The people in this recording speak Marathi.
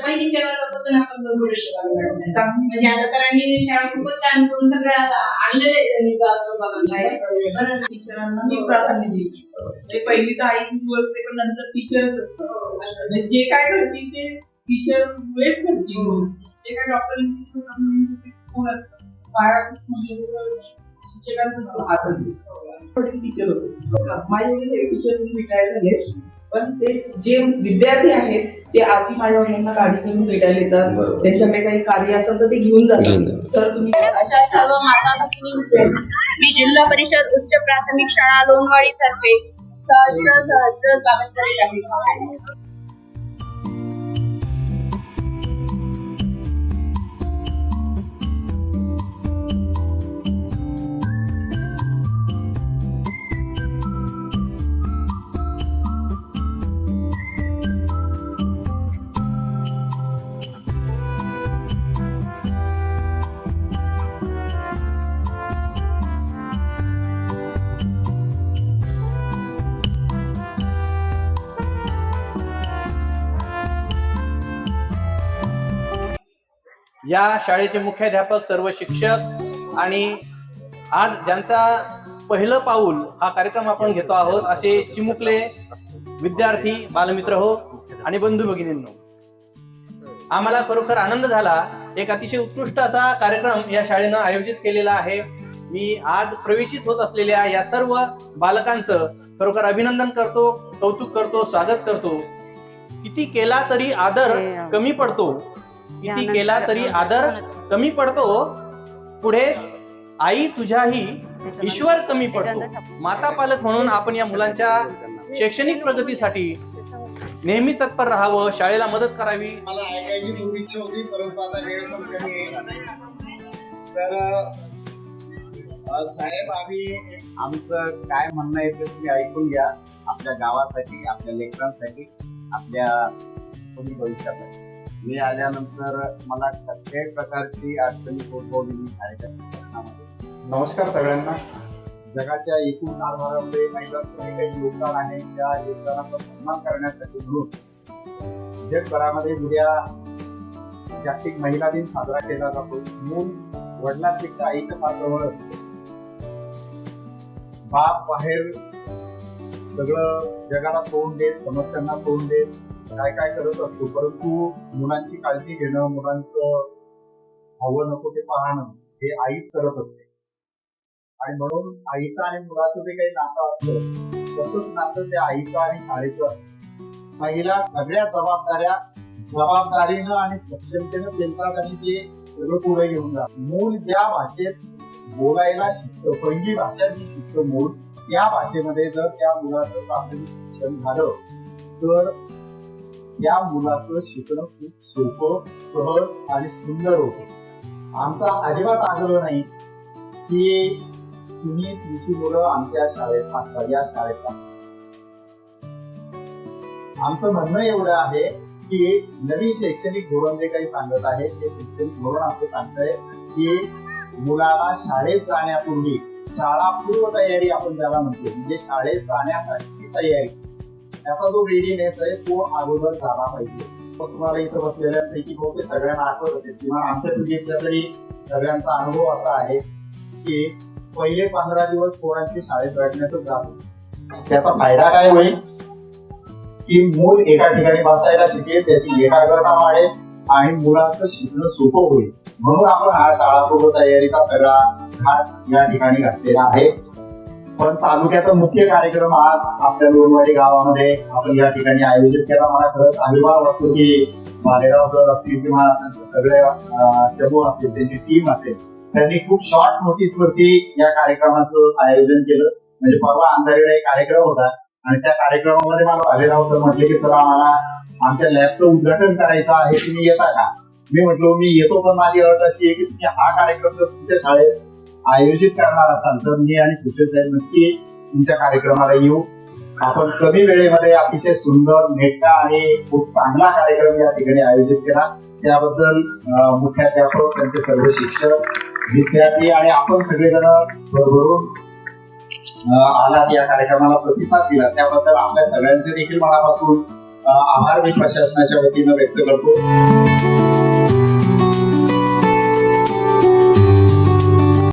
पहिलीच्या वर्गापासून आपण म्हणजे आता सरांनी शाळा खूपच छान करून सगळ्या आणलेले असं बघा टीचरांना मी प्राधान्य द्यायची. पहिली तर आई असते पण नंतर टीचरच असतं. जे काय घडतील ते टीचर वेळ घडतील. जे काय डॉक्टरांची कोण असतं बाळात शिक्षकांचा हातच टीचर होते. माझे टीचर रिटायर झाले पण ते जे विद्यार्थी आहेत ते आजही माझ्या वडिलांना गाडी घेऊन भेटायला येतात. त्यांच्याकडे काही कार्य असेल तर ते घेऊन जातात. सर तुम्ही अशा सर्व माता भगिनींचे मी जिल्हा परिषद उच्च प्राथमिक शाळा लोणवाडी तर्फे सहस्र स्वागत करीत आहे. या शाळेचे मुख्याध्यापक, सर्व शिक्षक आणि आज ज्यांचा पहिलं पाऊल हा कार्यक्रम आपण घेतो आहोत असे चिमुकले विद्यार्थी, बालमित्र हो आणि बंधू भगिनींनो, आम्हाला खरोखर आनंद झाला. एक अतिशय उत्कृष्ट असा कार्यक्रम या शाळेनं आयोजित केलेला आहे. मी आज प्रवेशित होत असलेल्या या सर्व बालकांचं खरोखर अभिनंदन करतो, कौतुक करतो, स्वागत करतो. किती केला तरी आदर कमी पडतो, किती केला तरी आदर कमी पडतो, पुढे आई तुझ्याही ईश्वर कमी पडतो. माता पालक म्हणून आपण या मुलांच्या शैक्षणिक प्रगतीसाठी नेहमी तत्पर राहावं, शाळेला मदत करावी. मला ऐकायची खूप इच्छा होती परंतु आता वेळ पण कमी आहे. तर साहेब आम्ही आमचं काय म्हणणं आहे ते तुम्ही ऐकून घ्या. आपल्या गावासाठी, आपल्या लेकरांसाठी, आपल्या पुढील भविष्यासाठी. मी आल्यानंतर मला कसल्याही प्रकारची अडचणी उद्भवलेली शाळेच्या शिक्षणामध्ये. नमस्कार सगळ्यांना. जगाच्या एकूण कारभारामध्ये महिलांचं काही योगदान आहे त्या योगदानाचा सन्मान करण्यासाठी म्हणून जगभरामध्ये उद्या जागतिक महिला दिन साजरा केला जातो. मूल वडिलांपेक्षा आईचं फार जवळ असते. बाप बाहेर सगळं जगाला तोंड देत, समस्यांना तोंड देत काय काय करत असतो, परंतु मुलांची काळजी घेणं, मुलांचं हवं नको ते पाहणं हे आईच करत असते. आणि म्हणून आईचं आणि मुलाचं जे काही नातं असतं तसंच नातं ते आईचं आणि शाळेचं असतं. महिला सगळ्या जबाबदारीनं आणि सक्षमतेनं पेलतात आणि ते सगळं पुढे घेऊन जातात. मूल ज्या भाषेत बोलायला शिकतं, पहिली भाषा जी शिकतं मूल, त्या भाषेमध्ये जर त्या मुलाचं प्राथमिक शिक्षण झालं तर त्या मुलाचं शिकणं खूप सोपं, सहज आणि सुंदर होतं. आमचा अजिबात आग्रह नाही की तुम्ही तुमची मुलं आमच्या शाळेत टाका, या शाळेत टाका. आमचं म्हणणं एवढं आहे की नवीन शैक्षणिक धोरण जे काही सांगत आहे ते शैक्षणिक धोरण असं सांगतंय की मुलाला शाळेत जाण्यापूर्वी शाळा पूर्व तयारी आपण ज्याला म्हणतो, म्हणजे शाळेत जाण्यासाठीची तयारी, त्याचा जो रेडीनेस आहे तो अगोदर झाला पाहिजे. तुम्हाला इथं बसलेल्या पैकी बहुतेक सगळ्यांना आठवत असेल किंवा आमच्या पिढीतल्या तरी सगळ्यांचा अनुभव असा आहे की पहिले 15 दिवस पोरांची शाळेत बैठण्यातच जात होते. त्याचा फायदा काय होईल की मूल एका ठिकाणी बसायला शिकेल, त्याची एकाग्रता वाढेल आणि मुलांचं शिकणं सोपं होईल म्हणून आपण हा शाळापूर्व तयारीचा सगळा घाट या ठिकाणी घातलेला आहे. पण तालुक्याचा मुख्य कार्यक्रम आज आपल्या लोणवाडी गावामध्ये आपण या ठिकाणी आयोजित केला. मला खरंच अभिमान वाटतो की मालेगाव सर असतील किंवा त्यांचे सगळे चमू असेल, त्यांची टीम असेल, त्यांनी खूप शॉर्ट नोटीस वरती या कार्यक्रमाचं आयोजन केलं. म्हणजे परवा अंधारीला एक कार्यक्रम होता आणि त्या कार्यक्रमामध्ये मला भालेराव सर म्हटले की सर आम्हाला आमच्या लॅबचं उद्घाटन करायचं आहे, तुम्ही येता का? मी म्हटलो मी येतो, पण माझी अट अशी आहे की तुम्ही हा कार्यक्रम जर तुमच्या शाळेत आयोजित करणार असाल तर मी आणि खुर्चे साहेब नक्की तुमच्या कार्यक्रमाला येऊ. आपण कमी वेळेमध्ये अतिशय सुंदर, नेटका आणि खूप चांगला कार्यक्रम या ठिकाणी आयोजित केला. त्याबद्दल मुख्याध्यापक, त्यांचे सर्व शिक्षक, विद्यार्थी आणि आपण सगळेजण भरभरून आलात या कार्यक्रमाला प्रतिसाद दिला, त्याबद्दल आपल्या सगळ्यांचे देखील मनापासून आभार मी प्रशासनाच्या वतीनं व्यक्त करतो.